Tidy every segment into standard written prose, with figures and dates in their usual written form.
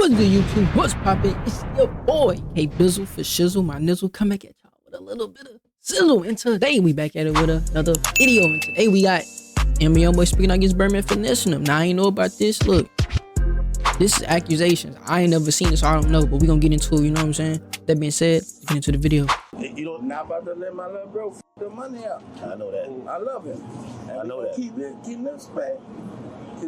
What's good, YouTube? What's poppin'? It's your boy, KbizzleReacts for shizzle, my nizzle. Come back at y'all with a little bit of sizzle. And today we back at it with another video. And today we got YoungBoy speaking against Birdman finessing him. Now I ain't know about this. Look, this is accusations. I ain't never seen this, so I don't know. But we gonna get into it. You know what I'm saying? That being said, let's get into the video. You don't not about to let my little bro the money out. I know that. I love him. And I know that. Keep this back.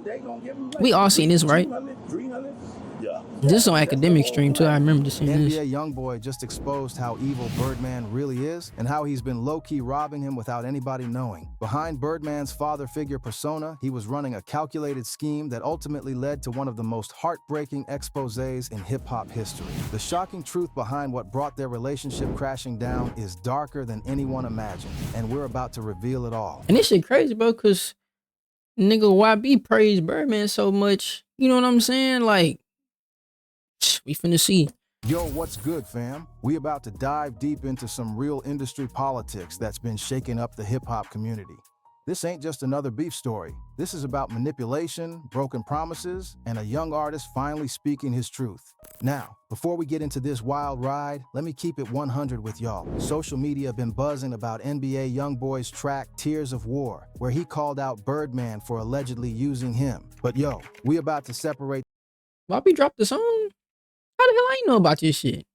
They gonna give him We all seen this, right? 300. Yeah. This is on academic stream too. I remember seeing this. NBA YoungBoy just exposed how evil Birdman really is and how he's been low-key robbing him without anybody knowing. Behind Birdman's father figure persona, he was running a calculated scheme that ultimately led to one of the most heartbreaking exposés in hip-hop history. The shocking truth behind what brought their relationship crashing down is darker than anyone imagined, and we're about to reveal it all. And this shit crazy, bro, cause nigga YB praised Birdman so much. You know what I'm saying? Like, we finna see. Yo, what's good, fam? We about to dive deep into some real industry politics that's been shaking up the hip-hop community. This ain't just another beef story. This is about manipulation, broken promises, and a young artist finally speaking his truth. Now, before we get into this wild ride, let me keep it 100 with y'all. Social media been buzzing about NBA YoungBoy's track Tears of War, where he called out Birdman for allegedly using him. But yo, we about to separate YB dropped the song? How the hell I ain't know about this shit?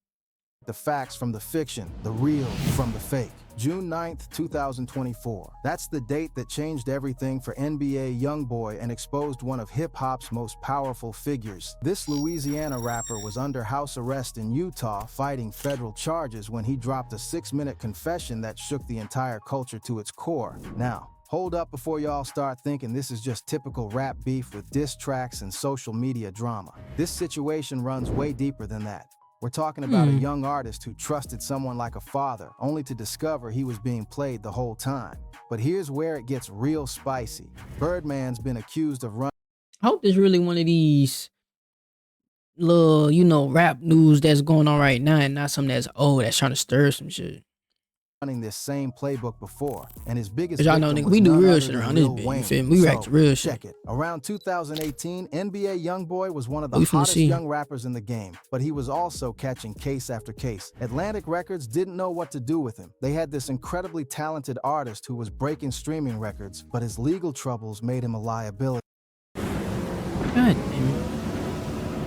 the facts from the fiction, the real from the fake. June 9th, 2024. That's the date that changed everything for NBA YoungBoy and exposed one of hip-hop's most powerful figures. This Louisiana rapper was under house arrest in Utah fighting federal charges when he dropped a 6-minute confession that shook the entire culture to its core. Now, hold up before y'all start thinking this is just typical rap beef with diss tracks and social media drama. This situation runs way deeper than that. We're talking about a young artist who trusted someone like a father, only to discover he was being played the whole time. But here's where it gets real spicy. Birdman's been accused of running. I hope there's really one of these little, you know, rap news that's going on right now and not something that's old that's trying to stir some shit. This same playbook before, and his biggest Cause y'all know, victim nigga, we was do none real other shit than around this Lil bitch. Wayne. You feel me? We react to real shit. Check it. Around 2018, NBA YoungBoy was one of the We finna hottest see. young rappers in the game, but he was also catching case after case. Atlantic Records didn't know what to do with him. They had this incredibly talented artist who was breaking streaming records, but his legal troubles made him a liability. God damn it.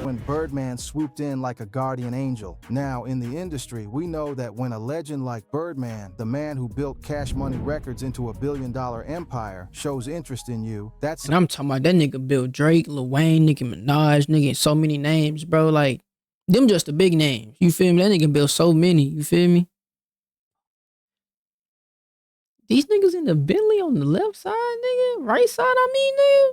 When Birdman swooped in like a guardian angel. Now, in the industry, we know that when a legend like Birdman, the man who built Cash Money Records into a billion-dollar empire, shows interest in you, that's... And I'm talking about that nigga Bill Drake, Lil Wayne, Nicki Minaj, nigga, so many names, bro. Like, them just the big names. You feel me? That nigga built so many. You feel me? These niggas in the Bentley on the left side, nigga. Right side, I mean, nigga.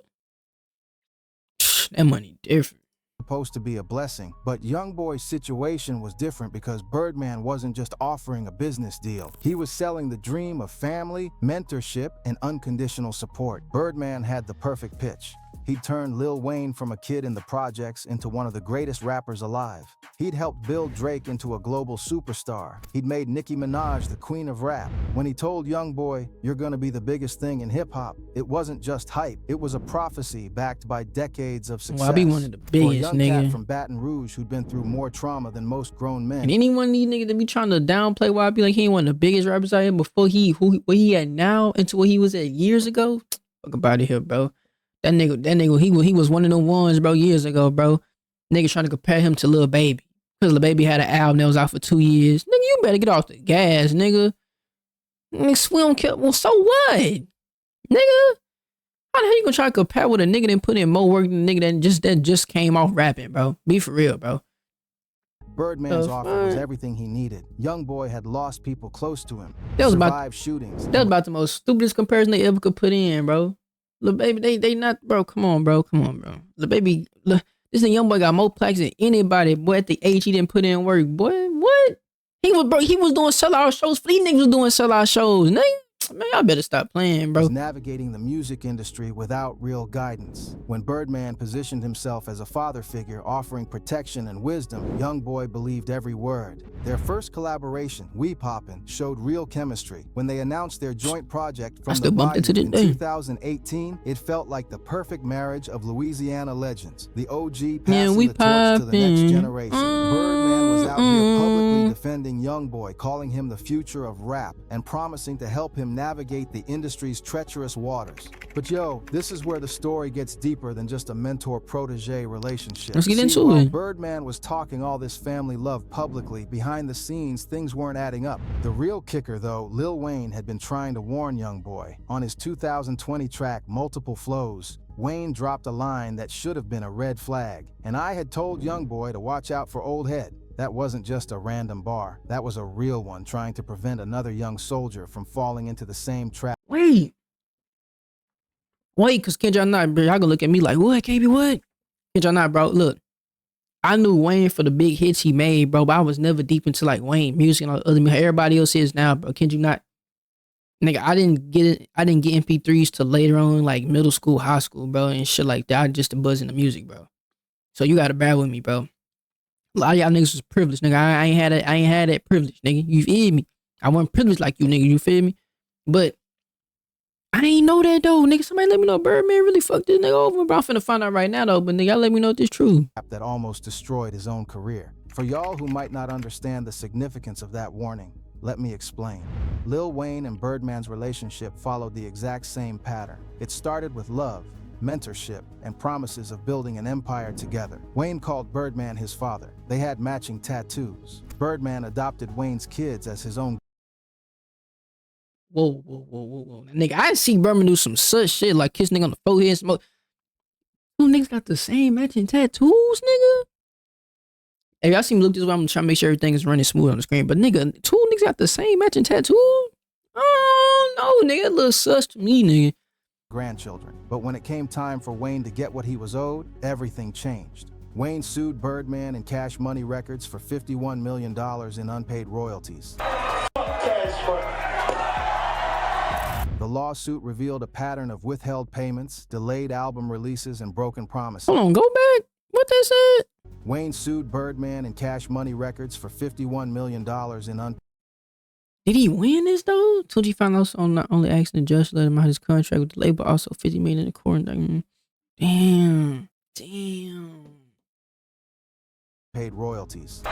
That money different. Supposed to be a blessing, but YoungBoy's situation was different because Birdman wasn't just offering a business deal. He was selling the dream of family, mentorship, and unconditional support. Birdman had the perfect pitch. He turned Lil Wayne from a kid in the projects into one of the greatest rappers alive. He'd helped build Drake into a global superstar. He'd made Nicki Minaj the queen of rap. When he told YoungBoy, "You're gonna be the biggest thing in hip-hop," it wasn't just hype. It was a prophecy backed by decades of success. Well, I be one of the For a biggest, young nigga. cat from Baton Rouge who'd been through more trauma than most grown men. And anyone these niggas that be trying to downplay why I be like he ain't one of the biggest rappers out here before what he had now into what he was at years ago. Fuck about it here, bro. That nigga, he was one of the ones, bro, years ago, bro. Niggas trying to compare him to Lil Baby. Because Lil Baby had an album that was out for 2 years. Nigga, you better get off the gas, nigga. Nigga, we don't care. Well, so what? Nigga, how the hell you gonna try to compare with a nigga that put in more work than a nigga that just came off rapping, bro? Be for real, bro. Birdman's offer was everything he needed. YoungBoy had lost people close to him. That was survived shootings. That was about the most stupidest comparison they ever could put in, bro. Lil Baby, they not, bro. Come on, bro. Lil Baby, look, this YoungBoy got more plaques than anybody. Boy, at the age he didn't put in work. Boy, what? He was doing sellout shows. These niggas was doing sellout shows, nigga. Man, y'all better stop playing, bro. Was navigating the music industry without real guidance. When Birdman positioned himself as a father figure offering protection and wisdom, YoungBoy believed every word. Their first collaboration, We Poppin', showed real chemistry. When they announced their joint project From the Bayou in 2018, it felt like the perfect marriage of Louisiana legends. The OG passing the torch to the next generation. Birdman was out here publicly defending YoungBoy, calling him the future of rap and promising to help him navigate the industry's treacherous waters. But yo, this is where the story gets deeper than just a mentor-protege relationship. Let's get into while it. Birdman was talking all this family love publicly, behind the scenes, things weren't adding up. The real kicker, though, Lil Wayne had been trying to warn YoungBoy. On his 2020 track, Multiple Flows, Wayne dropped a line that should have been a red flag. And I had told YoungBoy to watch out for old head. That wasn't just a random bar. That was a real one trying to prevent another young soldier from falling into the same trap. Wait, cause can y'all not, bro? Y'all gonna look at me like, what, KB, what? Can y'all not, bro? Look, I knew Wayne for the big hits he made, bro, but I was never deep into like Wayne music and all the other music. Everybody else is now, bro. Can you not? Nigga, I didn't get MP3s till later on, like middle school, high school, bro, and shit like that. I just a buzz in the music, bro. So you gotta bear with me, bro. A lot of y'all niggas was privileged, nigga. I ain't had that privilege, nigga. You feel me? I wasn't privileged like you, nigga. You feel me? But I ain't know that though, nigga. Somebody let me know Birdman really fucked this nigga over, bro. I'm finna find out right now though, but nigga, y'all let me know if this true. That almost destroyed his own career. For y'all who might not understand the significance of that warning, let me explain. Lil Wayne and Birdman's relationship followed the exact same pattern. It started with love, mentorship, and promises of building an empire together. Wayne called Birdman his father. They had matching tattoos. Birdman adopted Wayne's kids as his own. Whoa. Nigga, I see Birdman do some such shit like kiss nigga on the forehead and smoke. Two niggas got the same matching tattoos, nigga. Hey, y'all see me look this way, I'm trying to make sure everything is running smooth on the screen. But nigga, two niggas got the same matching tattoo? Oh, no, nigga, that looks sus to me, nigga. Grandchildren. But when it came time for Wayne to get what he was owed, everything changed. Wayne sued Birdman and Cash Money Records for $51 million in unpaid royalties. The lawsuit revealed a pattern of withheld payments, delayed album releases, and broken promises. Hold on, go back. What they said? Wayne sued Birdman and Cash Money Records for $51 million in unpaid. Did he win this though? Told you found out on not only asking the judge to let him out his contract with the label, also $50 million in the court. Damn. Paid royalties.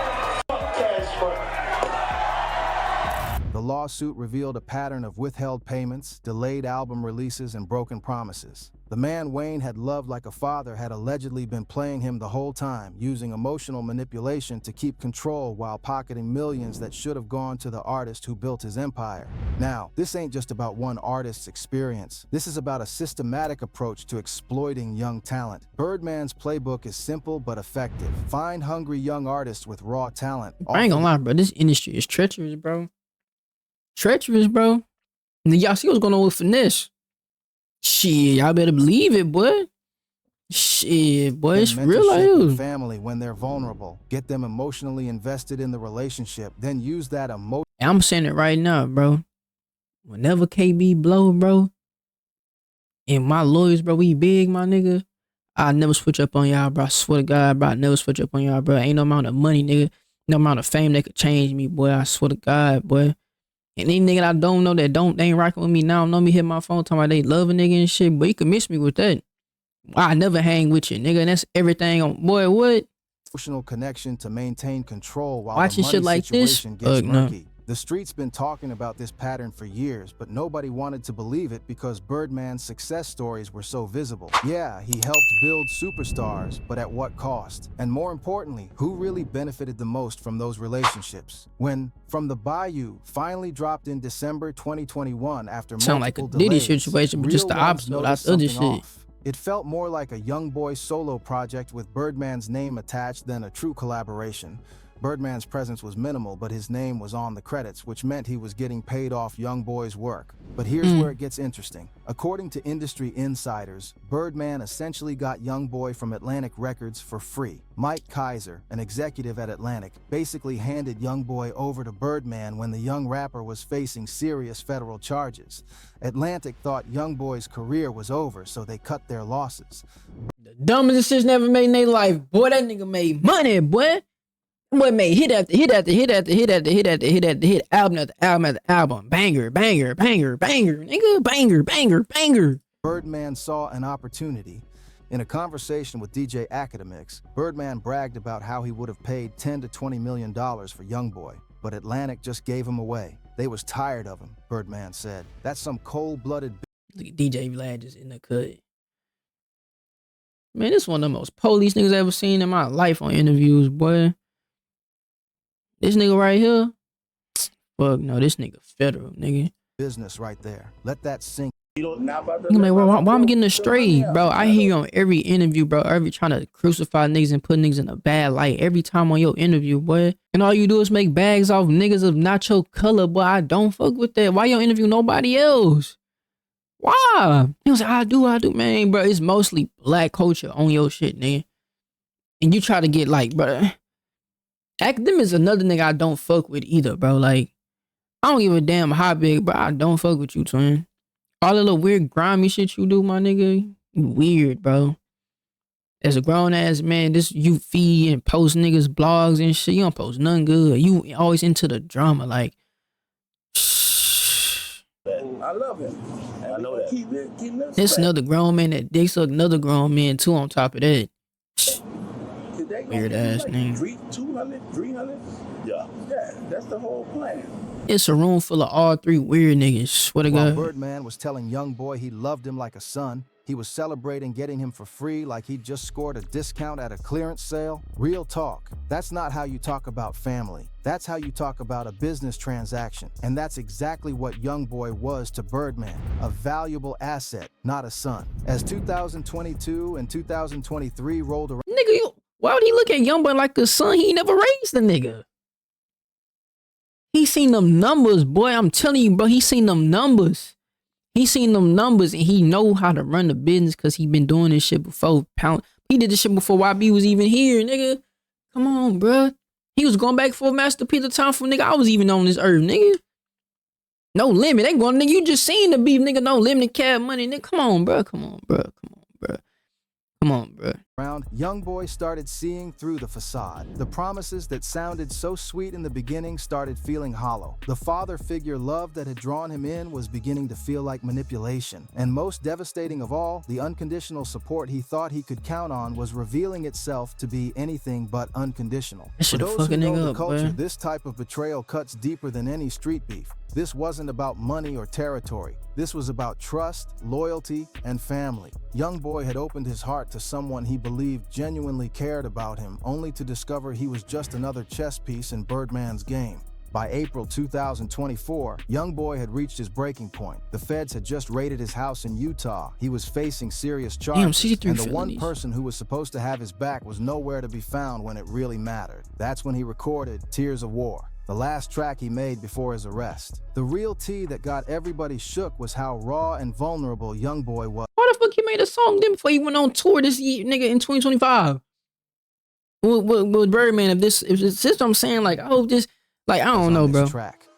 The lawsuit revealed a pattern of withheld payments, delayed album releases, and broken promises. The man Wayne had loved like a father had allegedly been playing him the whole time, using emotional manipulation to keep control while pocketing millions that should have gone to the artist who built his empire. Now, this ain't just about one artist's experience. This is about a systematic approach to exploiting young talent. Birdman's playbook is simple but effective. Find hungry young artists with raw talent. I ain't gonna lie, bro. This industry is treacherous, bro. And y'all see what's going on with Finesse. Shit, y'all better believe it, boy. Shit, boy, it's real life. Family when they're vulnerable. Get them emotionally invested in the relationship. Then use that emotion. I'm saying it right now, bro. Whenever KB blow, bro, and my lawyers, bro, we big, my nigga. I never switch up on y'all, bro. I swear to God, bro, I never switch up on y'all, bro. Ain't no amount of money, nigga. No amount of fame that could change me, boy. I swear to God, boy. And any nigga I don't know that they ain't rocking with me now, know me, hit my phone talking about they love a nigga and shit, but you can miss me with that. I never hang with you, nigga, and that's everything on, boy, what? Emotional connection to maintain control while watching the money shit like situation this? gets murky. The street's been talking about this pattern for years, but nobody wanted to believe it because Birdman's success stories were so visible. Yeah, he helped build superstars, but at what cost? And more importantly, who really benefited the most from those relationships? When From the Bayou finally dropped in December 2021 after sound like a multiple Diddy delays, situation, but just the opposite. That's other shit. off. It felt more like a YoungBoy solo project with Birdman's name attached than a true collaboration. Birdman's presence was minimal, but his name was on the credits, which meant he was getting paid off YoungBoy's work. But here's where it gets interesting. According to industry insiders, Birdman essentially got YoungBoy from Atlantic Records for free. Mike Kaiser, an executive at Atlantic, basically handed YoungBoy over to Birdman when the young rapper was facing serious federal charges. Atlantic thought YoungBoy's career was over, so they cut their losses. The dumbest decision ever made in their life. Boy, that nigga made money, boy. Boy made hit after hit after hit after hit after hit after hit after hit, album after album after album. Banger, banger, banger, banger, nigga, banger, banger, banger. Birdman saw an opportunity. In a conversation with DJ Academics, Birdman bragged about how he would have paid $10 to $20 million for YoungBoy, but Atlantic just gave him away. They was tired of him, Birdman said. That's some cold-blooded. Look at DJ Vlad just in the cut. Man, this one of the most police niggas I ever seen in my life on interviews, boy. This nigga right here, fuck no, this nigga federal, nigga. Business right there. Let that sink. I'm like, why am I getting astray, bro? I hear you on every interview, bro. Every trying to crucify niggas and put niggas in a bad light every time on your interview, boy. And all you do is make bags off niggas of not your color, boy. I don't fuck with that. Why you don't interview nobody else? Why? He was like, I do, man, bro. It's mostly black culture on your shit, nigga. And you try to get like, bro. Academic is another nigga I don't fuck with either, bro. Like, I don't give a damn how big, bro. I don't fuck with you, twin. All the little weird grimy shit you do, my nigga, you weird, bro. As a grown ass man, this you feed and post niggas blogs and shit. You don't post nothing good. You always into the drama, like. I love him. I know that. Keep This another grown man that dick suck another grown man too on top of that. Weird ass name. 200, 300? Yeah, that's the whole plan. It's a room full of all three weird niggas. Swear to While God. Birdman was telling YoungBoy he loved him like a son, he was celebrating getting him for free like he'd just scored a discount at a clearance sale. Real talk. That's not how you talk about family. That's how you talk about a business transaction. And that's exactly what YoungBoy was to Birdman. A valuable asset, not a son. As 2022 and 2023 rolled around. Nigga, why would he look at YoungBoy like a son? He never raised the nigga. He seen them numbers, boy. I'm telling you, bro. He seen them numbers. He seen them numbers and he know how to run the business because he been doing this shit before. He did this shit before YB was even here, nigga. Come on, bro. He was going back for Masterpiece of time for nigga. I was even on this earth, nigga. No limit. They going, nigga. You just seen the beef, nigga. No limit, Cab Money, nigga. Come on, bro. Come on, bro. Come on, bro. Come on, bro. YoungBoy started seeing through the facade. The promises that sounded so sweet in the beginning started feeling hollow. The father figure love that had drawn him in was beginning to feel like manipulation. And most devastating of all, the unconditional support he thought he could count on was revealing itself to be anything but unconditional. For those who know the culture, this type of betrayal cuts deeper than any street beef. This wasn't about money or territory. This was about trust, loyalty, and family. YoungBoy had opened his heart to someone he believed genuinely cared about him, only to discover he was just another chess piece in Birdman's game. By April 2024, YoungBoy had reached his breaking point. The feds had just raided his house in Utah. He was facing serious charges, and the one person who was supposed to have his back was nowhere to be found when it really mattered. That's when he recorded Tears of War, the last track he made before his arrest. The real tea that got everybody shook was how raw and vulnerable YoungBoy was. Why the fuck he made a song then before he went on tour this year, nigga, in 2025? With Birdman, if this what I'm saying, like, I hope this, like, I don't know, bro.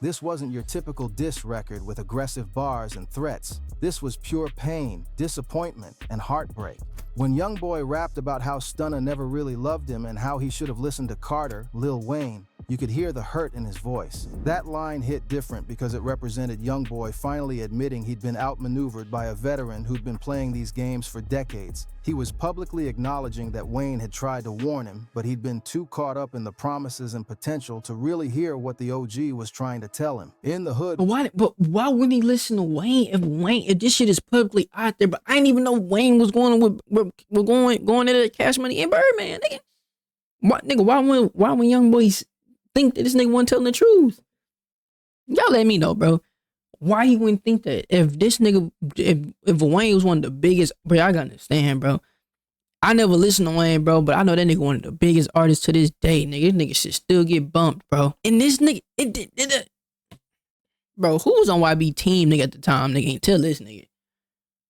This wasn't your typical diss record with aggressive bars and threats. This was pure pain, disappointment, and heartbreak. When YoungBoy rapped about how Stunna never really loved him and how he should have listened to Carter, Lil Wayne, you could hear the hurt in his voice. That line hit different because it represented YoungBoy finally admitting he'd been outmaneuvered by a veteran who'd been playing these games for decades. He was publicly acknowledging that Wayne had tried to warn him, but he'd been too caught up in the promises and potential to really hear what the OG was trying to tell him. In the hood. But why wouldn't he listen to Wayne if this shit is publicly out there? But I didn't even know Wayne was going into Cash Money and Birdman, nigga. Why when YoungBoy think that this nigga wasn't telling the truth? Y'all let me know, bro. Why he wouldn't think that if this nigga, if Wayne was one of the biggest, bro, I gotta understand, bro. I never listened to Wayne, bro, but I know that nigga one of the biggest artists to this day, nigga. This nigga should still get bumped, bro. And this nigga, bro, who was on YB team, nigga, at the time, nigga? Ain't tell this nigga.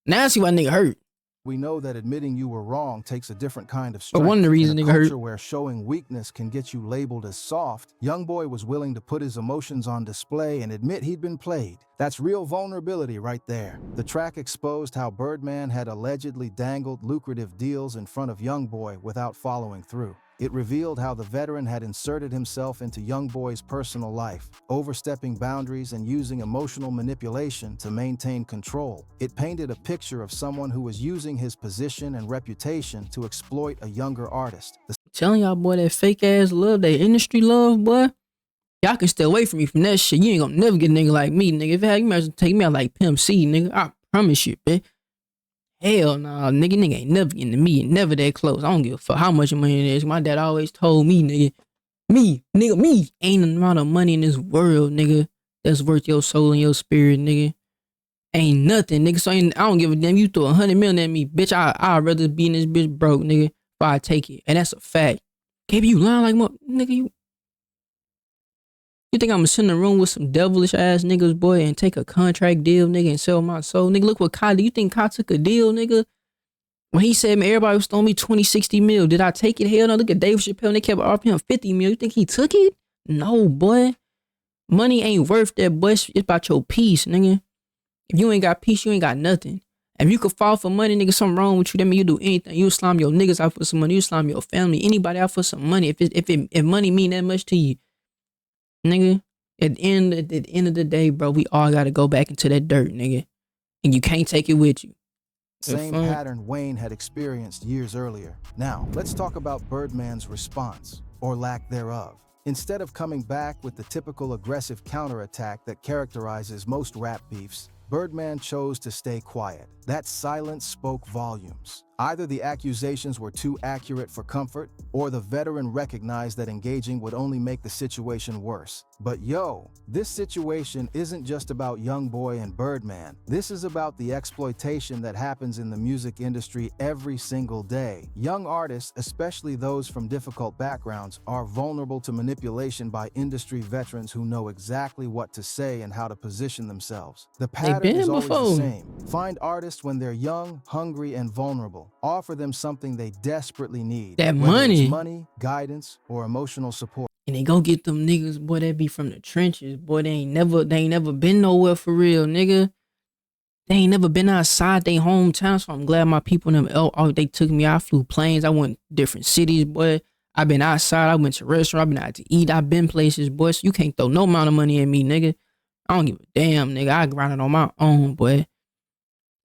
Now I see why nigga hurt. We know that admitting you were wrong takes a different kind of But strength. one of the reasons In a nigga culture hurt. where showing weakness can get you labeled as soft, YoungBoy was willing to put his emotions on display and admit he'd been played. That's real vulnerability right there. The track exposed how Birdman had allegedly dangled lucrative deals in front of YoungBoy without following through. It revealed how the veteran had inserted himself into YoungBoy's personal life, overstepping boundaries and using emotional manipulation to maintain control. It painted a picture of someone who was using his position and reputation to exploit a younger artist. Telling y'all, boy, that fake ass love, that industry love, boy. Y'all can stay away from me from that shit. You ain't gonna never get a nigga like me, nigga. If you might as well take me out like Pimp C, nigga. I promise you, bitch. Hell nah, nigga ain't never getting to me, never that close. I don't give a fuck how much money it is. My dad always told me, nigga, me, ain't an amount of money in this world, nigga, that's worth your soul and your spirit, nigga. Ain't nothing, nigga. So I don't give a damn. You throw 100 million at me, bitch. I'd rather be in this bitch broke, nigga, if I take it. And that's a fact. KB, you lying like what, nigga? You think I'm gonna sit in a room with some devilish ass niggas, boy, and take a contract deal, nigga, and sell my soul? Nigga, look what Kai did. You think Kai took a deal, nigga? When he said, man, everybody was throwing me 20, 60 mil. Did I take it? Hell no. Look at Dave Chappelle, and they kept offering him 50 mil. You think he took it? No, boy. Money ain't worth that, boy. It's about your peace, nigga. If you ain't got peace, you ain't got nothing. If you could fall for money, nigga, something wrong with you. That mean you do anything. You slime your niggas out for some money. You slime your family, anybody out for some money. If money mean that much to you, nigga. At the end of the day, bro, we all gotta go back into that dirt, nigga. And you can't take it with you. Same pattern Wayne had experienced years earlier. Now, let's talk about Birdman's response, or lack thereof. Instead of coming back with the typical aggressive counterattack that characterizes most rap beefs, Birdman chose to stay quiet. That silence spoke volumes. Either the accusations were too accurate for comfort, or the veteran recognized that engaging would only make the situation worse. But yo, this situation isn't just about YoungBoy and Birdman. This is about the exploitation that happens in the music industry every single day. Young artists, especially those from difficult backgrounds, are vulnerable to manipulation by industry veterans who know exactly what to say and how to position themselves. The pattern is always the same. Find artists when they're young, hungry, and vulnerable. Offer them something they desperately need. That money, guidance, or emotional support. And they go get them niggas, boy, that be from the trenches. Boy, they ain't never been nowhere for real, nigga. They ain't never been outside their hometown, so I'm glad my people them, they took me out. I flew planes. I went different cities, boy. I've been outside. I went to restaurants. I've been out to eat. I've been places, boy. So you can't throw no amount of money at me, nigga. I don't give a damn, nigga. I grind it on my own, boy.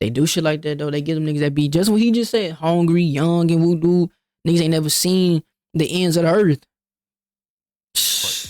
They do shit like that, though. They get them niggas that be just what he just said. Hungry, young, and voodoo. Niggas ain't never seen the ends of the earth.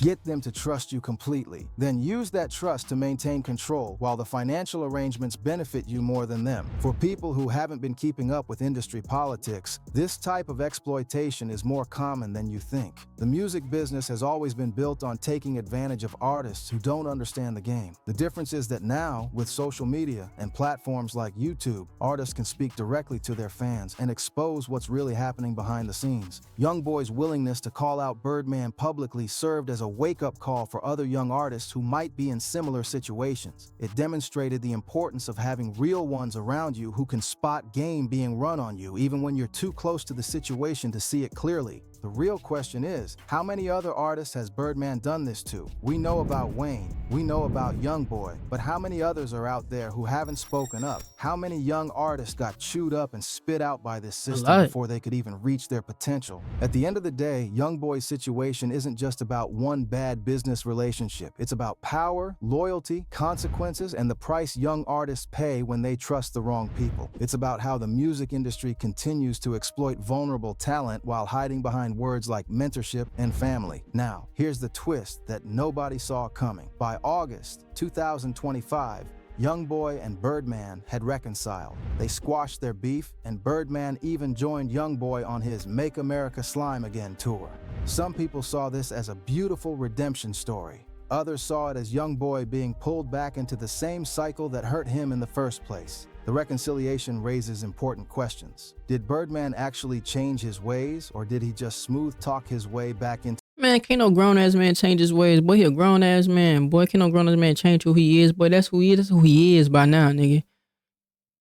Get them to trust you completely. Then use that trust to maintain control while the financial arrangements benefit you more than them. For people who haven't been keeping up with industry politics, this type of exploitation is more common than you think. The music business has always been built on taking advantage of artists who don't understand the game. The difference is that now, with social media and platforms like YouTube, artists can speak directly to their fans and expose what's really happening behind the scenes. YoungBoy's willingness to call out Birdman publicly served as a wake-up call for other young artists who might be in similar situations. It demonstrated the importance of having real ones around you who can spot game being run on you even when you're too close to the situation to see it clearly. The real question is, how many other artists has Birdman done this to? We know about Wayne, we know about YoungBoy, but how many others are out there who haven't spoken up? How many young artists got chewed up and spit out by this system before they could even reach their potential? At the end of the day, YoungBoy's situation isn't just about one bad business relationship. It's about power, loyalty, consequences, and the price young artists pay when they trust the wrong people. It's about how the music industry continues to exploit vulnerable talent while hiding behind words like mentorship and family. Now, here's the twist that nobody saw coming. By August 2025, YoungBoy and Birdman had reconciled. They squashed their beef, and Birdman even joined YoungBoy on his Make America Slime Again tour. Some people saw this as a beautiful redemption story. Others saw it as YoungBoy being pulled back into the same cycle that hurt him in the first place. The reconciliation raises important questions. Did Birdman actually change his ways, or did he just smooth talk his way back into... Man, can't no grown ass man change his ways. Boy, he a grown ass man. Boy, can't no grown ass man change who he is. Boy, that's who he is. That's who he is by now, nigga.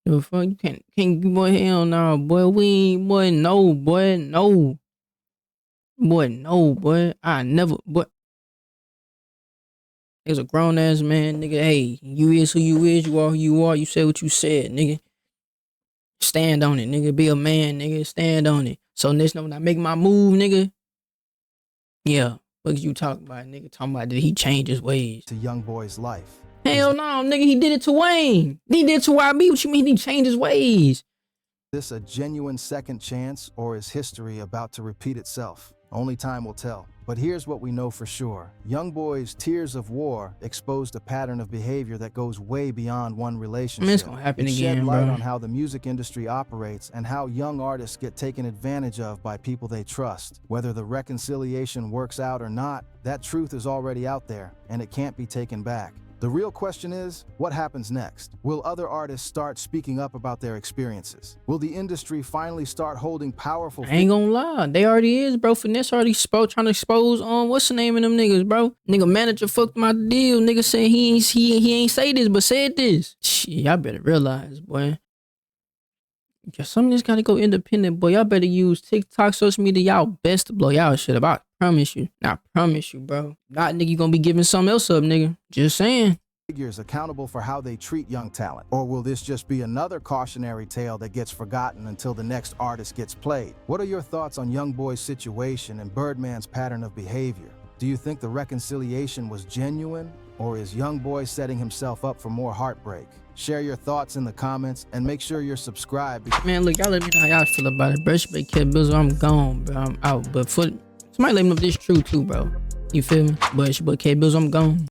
The fuck, you can't, boy, hell no, boy. Boy, no, boy, no. Boy, no, boy. I never, boy. He's a grown ass man, nigga. Hey, you is who you is. You are who you are. You said what you said, nigga. Stand on it, nigga. Be a man, nigga. Stand on it. So next time when I make my move, nigga. Yeah, what you talking about, nigga? Talking about did he change his ways? To YoungBoy's life. Hell no, nigga. He did it to Wayne. He did it to YB. What you mean he changed his ways? Is this a genuine second chance, or is history about to repeat itself? Only time will tell. But here's what we know for sure. YoungBoy's Tears of War exposed a pattern of behavior that goes way beyond one relationship. I mean, it's gonna happen again, shed light bro. on how the music industry operates and how young artists get taken advantage of by people they trust. Whether the reconciliation works out or not, that truth is already out there, and it can't be taken back. The real question is, what happens next? Will other artists start speaking up about their experiences? Will the industry finally start holding powerful... I ain't gonna lie, they already is, bro. Finesse already trying to expose on what's the name of them niggas, bro. Nigga manager fucked my deal. Nigga said he ain't say this, but said this. Shit, y'all better realize, boy. Yeah, some of this gotta go independent, boy. Y'all better use TikTok, social media, y'all best to blow y'all shit up. I promise you. I promise you, bro. Not nigga, you gonna be giving something else up, nigga. Just saying. Figures accountable for how they treat young talent? Or will this just be another cautionary tale that gets forgotten until the next artist gets played? What are your thoughts on YoungBoy's situation and Birdman's pattern of behavior? Do you think the reconciliation was genuine, or is YoungBoy setting himself up for more heartbreak? Share your thoughts in the comments and make sure you're subscribed. Man, look, y'all let me know how y'all feel about it, bro. But KbizzleReacts, I'm gone, bro. I'm out. But somebody let me know if this true too, bro. You feel me? But KbizzleReacts, I'm gone.